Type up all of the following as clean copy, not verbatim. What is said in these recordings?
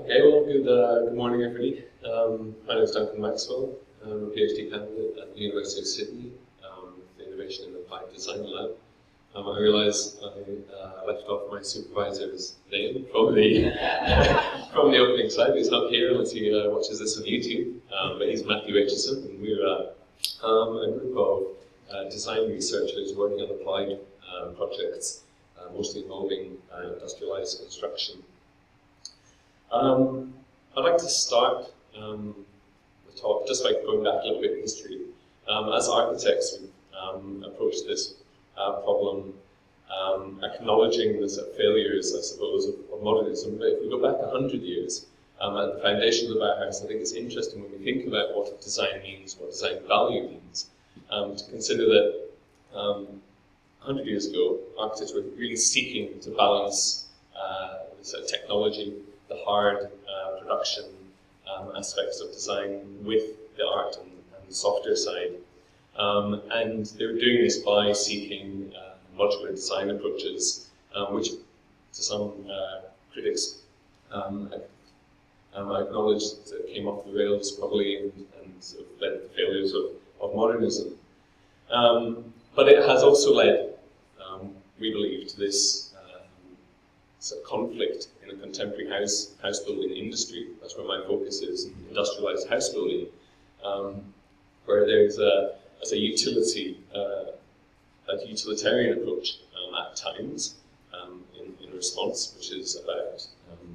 Okay, well, good morning, everybody. My name is Duncan Maxwell. I'm a PhD candidate at the University of Sydney, the Innovation and Applied Design Lab. I realise I left off my supervisor's name from the from the opening slide. He's not here unless he watches this on YouTube, but he's Matthew Aitchison, and we're a group of design researchers working on applied projects, mostly involving industrialised construction. I'd like to start the talk just by going back a little bit in history. As architects, we've approached this problem acknowledging the sort of failures, I suppose, of modernism. But if we go back 100 years, at the foundation of the Bauhaus, I think it's interesting when we think about what design means, what design value means, to consider that 100 years ago, architects were really seeking to balance the sort of technology, the hard production aspects of design with the art and the softer side. And they were doing this by seeking modular design approaches, which to some critics acknowledge that came off the rails probably and sort of led to the failures of modernism. But it has also led, we believe, to this sort of conflict in the contemporary house building industry. That's where my focus is, industrialized house building, where there's a utilitarian approach at times in response, which is about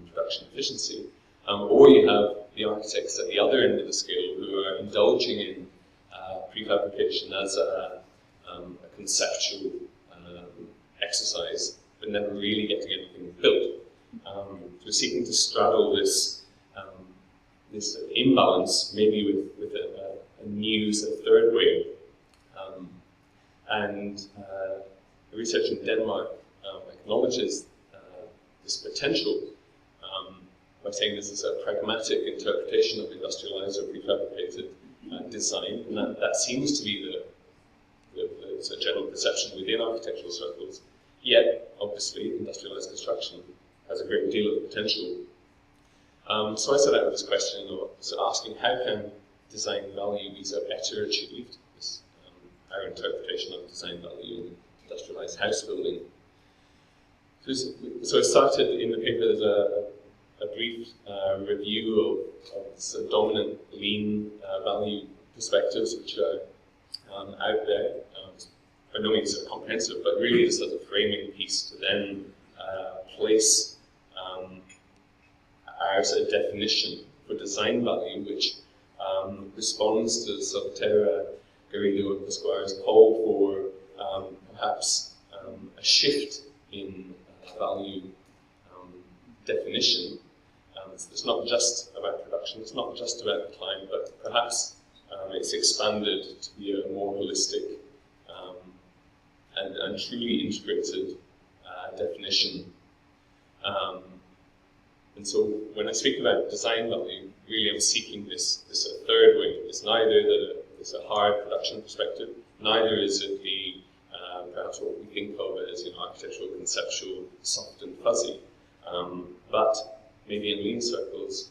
production efficiency, or you have the architects at the other end of the scale who are indulging in prefabrication as a conceptual exercise, but never really getting anything built. We're seeking to straddle this imbalance, maybe with a new sort of third wave. And the research in Denmark acknowledges this potential by saying this is a pragmatic interpretation of industrialized or prefabricated design, and that seems to be the sort of general perception within architectural circles. Yet, obviously, industrialized construction has a great deal of potential. So I set out with this question of asking how can design value be better achieved, our interpretation of design value in industrialized house building. So I started in the paper, there's a brief review of this dominant lean value perspectives which are out there. By no means comprehensive, but really just as a framing piece to then place our sort of definition for design value, which responds to Solterra, Garrido, and Pasquale's call for perhaps a shift in value definition. It's not just about production, it's not just about the client, but perhaps it's expanded to be a more holistic and truly integrated definition. And so when I speak about design value, really I'm seeking this third way. It's neither it's a hard production perspective, neither is it the perhaps what we think of as architectural, conceptual, soft and fuzzy. But maybe in lean circles,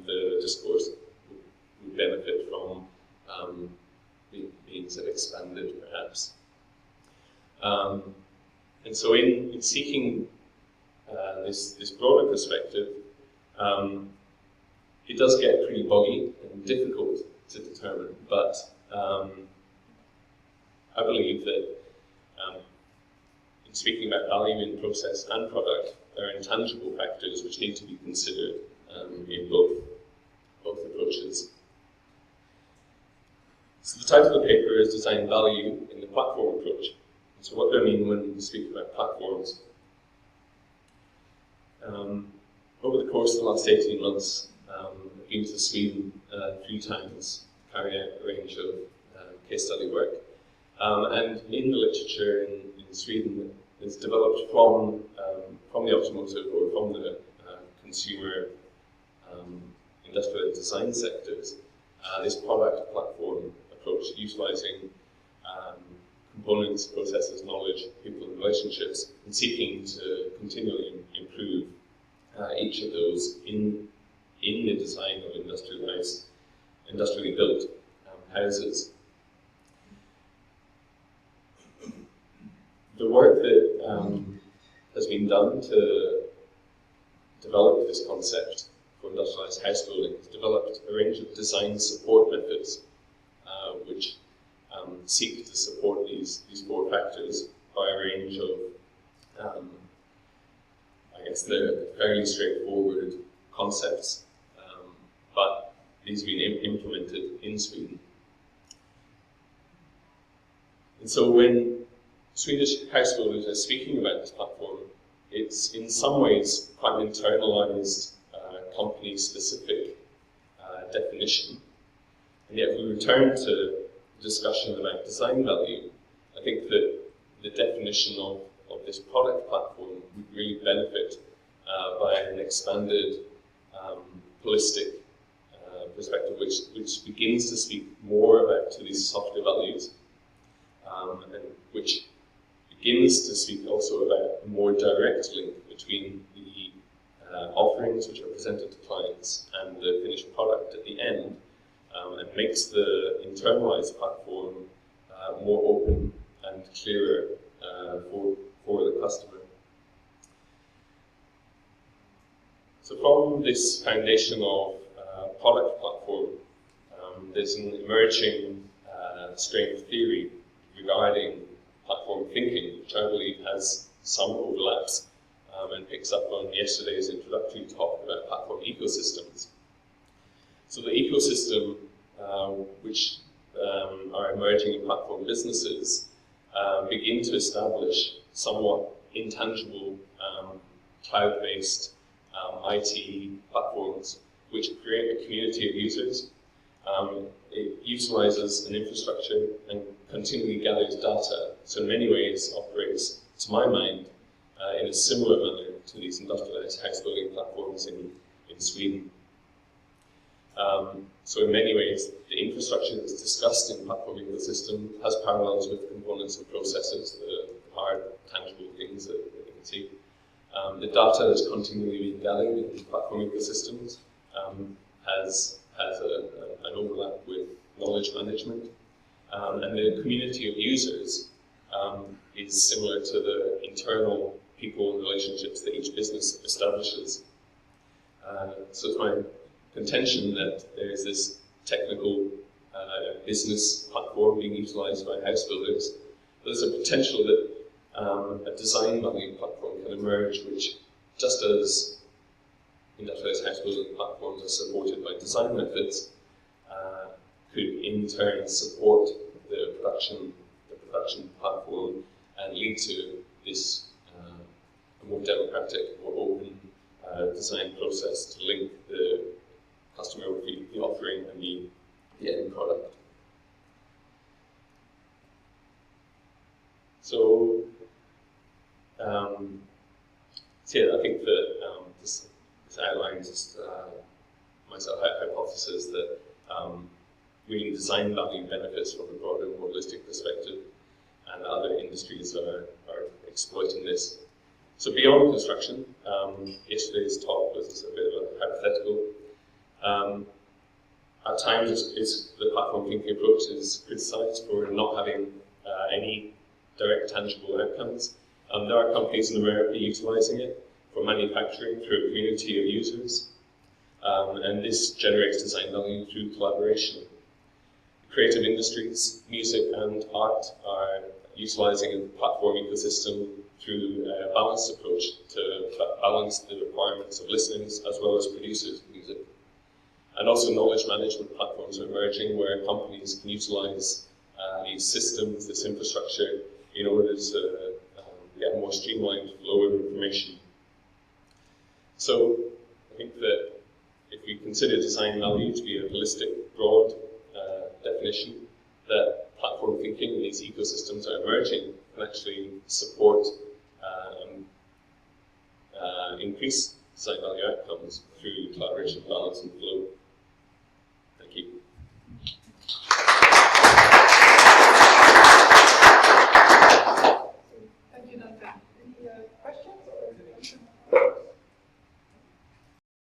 the discourse would benefit from being sort of expanded, perhaps. And so in seeking this broader perspective, it does get pretty boggy and difficult to determine, but I believe that in speaking about value in process and product, there are intangible factors which need to be considered in both approaches. So the title of the paper is Design Value in the Platform Approach. So what do I mean when we speak about platforms? Over the course of the last 18 months, I've been to Sweden 3 times, carrying out a range of case study work. And in the literature in Sweden, it's developed from the automotive or from the consumer industrial design sectors, this product platform approach, utilizing components, processes, knowledge, people and relationships, and seeking to continually improve each of those in the work that has been done to develop this concept for industrialized house building has developed a range of design support methods which seek to support these four factors by a range of, I guess, they're fairly straightforward concepts, but these have been implemented in Sweden. And so when Swedish house builders are speaking about this platform, it's in some ways quite an internalized, company-specific definition. And yet, if we return to discussion about design value, I think that the definition of this product platform would really benefit by an expanded, holistic perspective, which begins to speak more about to these softer values, and which begins to speak also about a more direct link between the offerings which are presented to clients and the finished product at the end, and makes the internalized platform more open and clearer for the customer. So from this foundation of product platform, there's an emerging strain of theory regarding platform thinking, which I believe has some overlaps and picks up on yesterday's introductory talk about platform ecosystems. So the ecosystem which are emerging in platform businesses begin to establish somewhat intangible cloud-based IT platforms which create a community of users. It utilizes an infrastructure and continually gathers data, so in many ways operates, to my mind, in a similar manner to these industrialized house building platforms in Sweden. So in many ways, the infrastructure that's discussed in the platform ecosystem has parallels with components and processes, the hard, tangible things that you can see. The data that's continually being gathered in these platform ecosystems has an overlap with knowledge management. And the community of users is similar to the internal people and relationships that each business establishes. So it's my contention that there's this technical business platform being utilized by house builders. There's a potential that a design value platform can emerge, which, just as industrialized house building platforms are supported by design methods, could in turn support the production platform and lead to this a more democratic, more open design process to link the customer with the offering and the end product. So, yeah, I think that this outlines my hypothesis that really design value benefits from a broader, more holistic perspective, and other industries are exploiting this. So beyond construction, yesterday's talk was a bit of a hypothetical. At times, the platform thinking approach is criticized for not having any direct tangible outcomes. There are companies in America utilizing it for manufacturing through a community of users, and this generates design value through collaboration. Creative industries, music and art are utilizing a platform ecosystem through a balanced approach to balance the requirements of listeners as well as producers of music. And also knowledge management platforms are emerging where companies can utilize these systems, this infrastructure, in order to get a more streamlined flow of information. So I think that if we consider design value to be a holistic, broad definition, that platform thinking and these ecosystems are emerging can actually support and increase design value outcomes through collaboration, balance, and flow.